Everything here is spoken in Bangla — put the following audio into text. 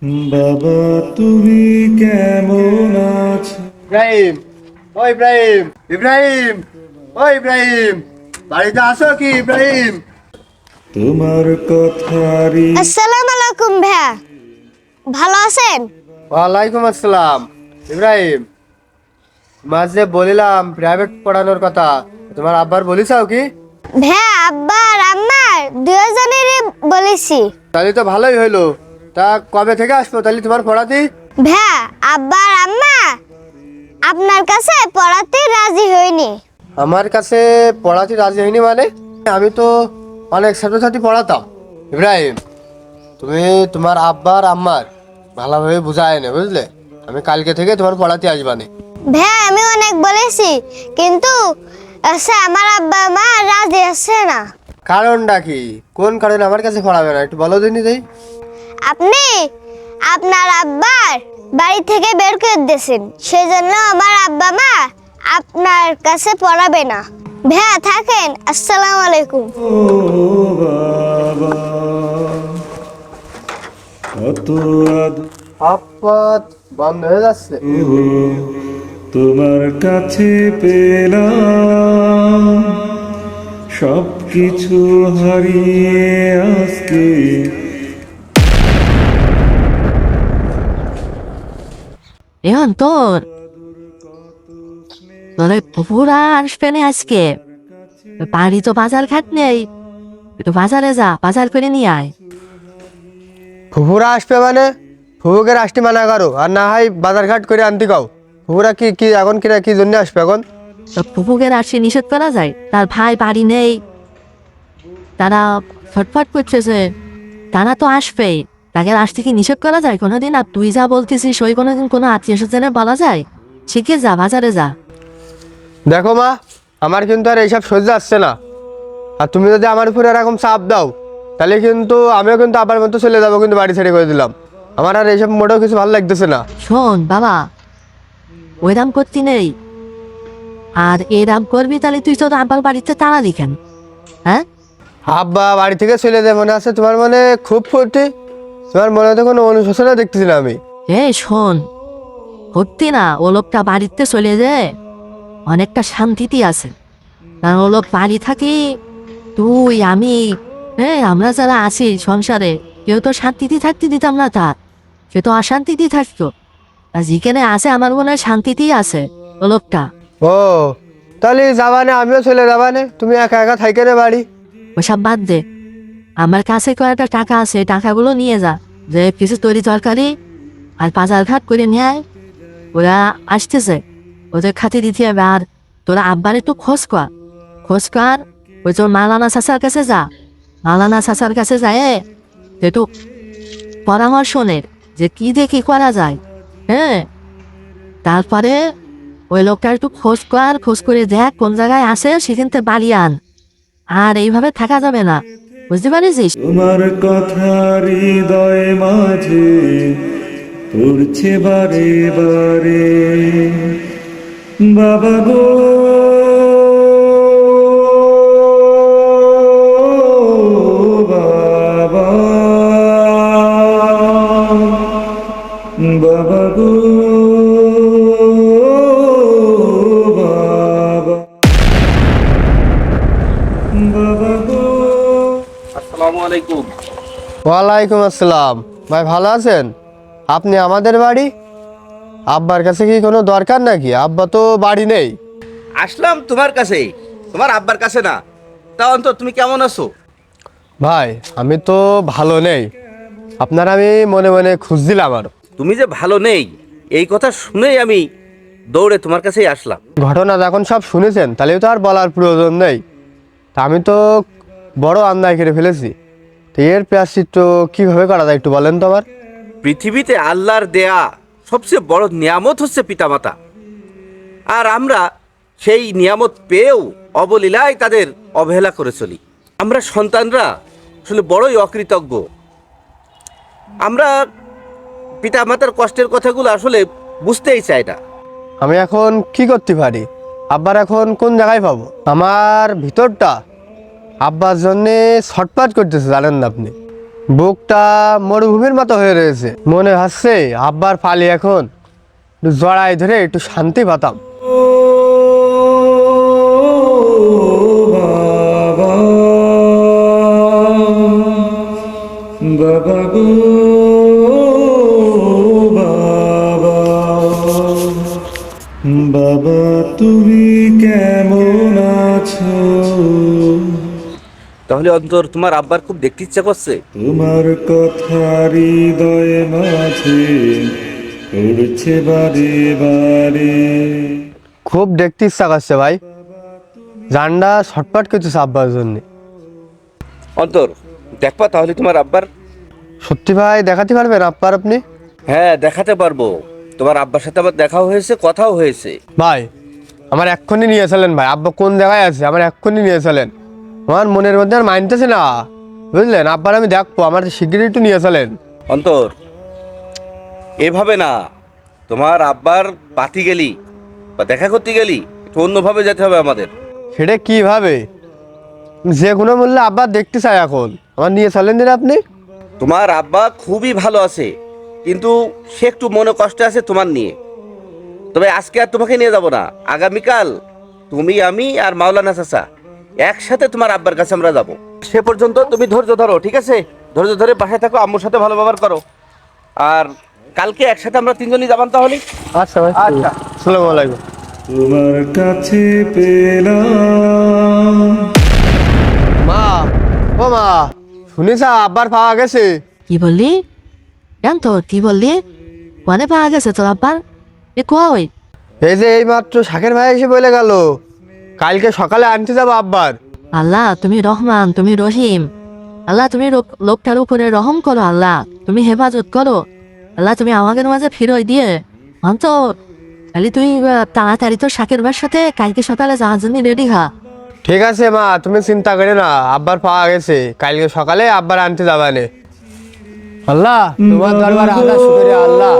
বাবা তুমি কেমন আছো? ইব্রাহিম, ও ইব্রাহিম, ইব্রাহিম, ও ইব্রাহিম, বাড়িতে আসো কি ইব্রাহিম? তোমার কথারই আসসালামু আলাইকুম ভাইয়া, ভালো আছেন? ওয়ালাইকুম আসসালাম। ইব্রাহিম, মাঝে বলিলাম প্রাইভেট পড়ানোর কথা, তোমার আব্বার বলিসাও কি? ভাইয়া আব্বা আর আম্মার দুজনেরই বলেছি। তাহলে তো ভালোই হইলো। তা কবে থেকে আসবো তাহলে তোমার পড়াতে? ভাইয়া আব্বা আর আম্মা আপনার কাছে পড়াতে রাজি হয়নি। আমার কাছে পড়াতে রাজি হয়নি মানে? আমি তো অনেক ছাত্রছাত্রী পড়াতাম। ইব্রাহিম, তুমি তোমার আব্বার আম্মার ভালোভাবে বুঝায় না, বুঝলে? আমি কালকে থেকে তোমার পড়াতে আসবানে। ভাইয়া আমি অনেক বলেছি, কিন্তু আমার আব্বা মা রাজি আছে না। কারণটা কি? কোন কারণে আমার কাছে পড়াবে না একটু বলো দিনই দেই। আপনি আপনার আব্বার বাড়ি থেকে বের করে দিয়েছেন, সেজন্য আমার আব্বা মা আপনার কাছে পড়াবে না। ভাইয়া থাকেন, আসসালামু আলাইকুম। ও বাবা, কত হাত বন্ধ হয়ে যাচ্ছে। তোমার কাছে পেলাম সব কিছু হারিয়ে আজকে এখন তোর পুরা আসবে না আজকে। বাড়ি তো বাজার ঘাট নেই, একটু বাজারে যা, বাজার করে নিয়ে আয়। ফুফুরা আসবে মানে? ফুফুকে আসতে মানা করো, আর না হয় বাজার ঘাট করে আনতে কাও। ফুফুরা কি কি এখন কিনা কি জন্য আসবে এখন? তো ফুপুকে আসতে নিষেধ করা যায়? তার ভাই বাড়ি নেই, তারা ছটফট করতেছে, তারা তো আসবেই। তাকে আসতে কি নিষেধ করা যায় কোনোদিন? আর তুই যা বলতেছিস ওই কোনোদিন কোনো আত্মীয় স্বজনের বলা যায়? শিখে যা, বাজারে যা। দেখো মা, আমার কিন্তু আর এইসব সহ্য আসছে না। আর তুমি যদি আমার উপরে এরকম চাপ দাও তাহলে কিন্তু আমিও কিন্তু আবার মতো চলে যাবো, কিন্তু বাড়ি ছেড়ে করে দিলাম। আমার আর এইসব মোটেও কিছু ভালো লাগতেছে না। শোন বাবা, ওই দাম করতে নেই, আর এ দাম করবি তাহলে তুই তো আব্বার বাড়িতে তাড়া দিকেন। হ্যাঁ, আব্বা বাড়ি থেকে চলে যায় মনে আছে তোমার? মনে খুব ফুর্তি, তোমার মনে তো কোনো অনুশোচনা দেখতেছি না আমি। শোন, সত্যি না, ও লোকটা বাড়িতে চলে যায় অনেকটা শান্তিতে আছে। কারণ ও লোক বাড়ি থাকি, তুই আমি, আমরা যারা আছি সংসারে, কেউ তো শান্তিতে থাকতে দিতাম না, তার সে তো অশান্তিতেই থাকতো। আর যেখানে আছে আমার মনে হয় শান্তিতেই আছে ও লোকটা। ও, তাহলে যাবানে, আমিও চলে যাবানে, তুমি একা একা থাইকে রে বাড়ি। ওসব বাদ দে, আমার কাছে কয়েকটা টাকা আছে, টাকাগুলো নিয়ে যা, যে কিছু তৈরি তরকারি আর বাজার ঘাট করে নিয়ে আয়। ওরা আসতেছে, ওদের খাতে দিতে হবে। আর তোরা আব্বার একটু খোঁজ কর, ওই তোর মালানা চাচার কাছে যা, মালানা চাচার কাছে যায় একটু পরামর্শ নে যে কি দিয়ে কি করা যায়। তারপরে ওই লোকটা একটু খোঁজ করে দেখ কোন জায়গায় আসে, সেখান থেকে বাড়ি আন। আর এইভাবে থাকা যাবে না, বুঝতে পারিস? তোমার কথা হৃদয় মাঝে পড়ছে বারে বারে বাবা গো, বাবা, বাবা গো, বাবা, বাবা গো। আসসালামু আলাইকুম। ওয়ালাইকুম আসসালাম। ভাই ভালো আছেন? আপনি আমাদের বাড়ি? আব্বার কাছে কি কোনো দরকার নাকি? আব্বা তো বাড়ি নেই। আসলাম তোমার কাছেই, তোমার আব্বার কাছে না। তা অন্তর তুমি কেমন আছো? ভাই আমি তো ভালো নেই, আপনার আমি মনে মনে খুঁজছিলাম। আর তুমি যে ভালো নেই এই কথা শুনেই আমি দৌড়ে তোমার কাছেই আসলাম। ঘটনা যখন সব শুনেছেন তাহলে তো আর বলার প্রয়োজন নেই। তা আমি তো বড় অন্যায় করে ফেলেছি, তো এর প্রায়শ্চিত্ত কীভাবে করা যায় একটু বলেন তো আমার। পৃথিবীতে আল্লাহর দেয়া সবচেয়ে বড় নিয়ামত হচ্ছে পিতামাতা। আর আমরা সেই নিয়ামত পেয়েও অবলীলায় তাদের অবহেলা করে চলি। আমরা সন্তানরা আসলে বড়ই অকৃতজ্ঞ। আমরা পিতামাতার কষ্টের কথাগুলো আসলে বুঝতেই চাই না। আমি এখন কি করতে পারি? আব্বার এখন কোন জায়গায় পাবো? আমার ভিতরটা আব্বার জন্যে ছটফট করতেছে, জানেন না আপনি? বুকটা মরুভূমির মতো হয়ে রয়েছে, মনে হচ্ছে আব্বার পালি এখন একটু জড়াই ধরে একটু শান্তি পাতাম। ও বাবা, বাবা গো বাবা, বাবা তুমি কেমন আছো? তাহলে অন্তর তোমার আব্বার খুব দেখতে ইচ্ছা করছে। তোমার কথা হৃদয়ে মাঝে উড়ছে বারে বারে। খুব দেখতে ইচ্ছা করছে ভাই, জানডা ছটপট করতেছে আব্বার জন্য। অন্তর দেখবা তাহলে তোমার আব্বার। সত্যি ভাই দেখাতে পারবেন আব্বার আপনি? হ্যাঁ দেখাতে পারবো, তোমার আব্বার সাথে আমার দেখাও হয়েছে, কথাও হয়েছে। ভাই আমার এক্ষুনি নিয়ে চলেন ভাই, আব্বা কোন জায়গায় আছে আমার এক্ষুনি নিয়ে চলেন। আমার মনের মধ্যে আর মানতেছে না, বুঝলেন? আব্বার আমি দেখবো, আমার শিগগিরই একটু নিয়ে চলেন। অন্তর এভাবে না, তোমার আব্বার পাতি গেলি বা দেখা করতে গেলি একটু অন্যভাবে যেতে হবে আমাদের। সেটা কিভাবে? যে কোনো মূল্যে আব্বার দেখতে চাই এখন, আমার নিয়ে চলেন দিন আপনি। তোমার আব্বা খুবই ভালো আছে, কিন্তু সে একটু মনে কষ্টে আছে তোমার নিয়ে। তবে আজকে আর তোমাকে নিয়ে যাব না, আগামীকাল তুমি, আমি আর মাওলানা চাচা একসাথে তোমার আব্বার কাছে আমরা যাব। সে পর্যন্ত তুমি ধৈর্য ধরো, ঠিক আছে? ধৈর্য ধরে বাসায় থাকো, আম্মুর সাথে ভালো ব্যবহার করো। আর কালকে একসাথে আমরা তিনজনই যাবান তাহলে। আচ্ছা ভাই, আচ্ছা। আসসালামু আলাইকুম। তোমার কাছে পেলাম। মা, ও মা, শুনিস আব্বার পাওয়া গেছে? কি বললি? কেন তোর কি বললি? কোনে পাওয়া গেছে তোর আব্বার? এ কই? এই যে এই মাত্র শাকের ভাই এসে বলে গেল কালকে সকালে আনতে যাবো আব্বার। আল্লাহ তুমি রহমান, তুমি রহিম। আল্লাহ তুমি লোকটার উপরে রহম করো। আল্লাহ তুমি হেফাজত করো। আল্লাহ তুমি আমাদের মাঝে ফিরোই দিয়ে অন্তর তাহলে তুই তাড়াতাড়ি তোর শাকের ভাইয়ের সাথে কালকে সকালে যাওয়ার জন্য রেডি হা। ঠিক আছে মা, তুমি চিন্তা করে না, আব্বার পাওয়া গেছে, কালকে সকালে আব্বার আনতে যাবানে। আল্লাহ তোমার দরবারে আল্লাহ শুকরিয়া আল্লাহ।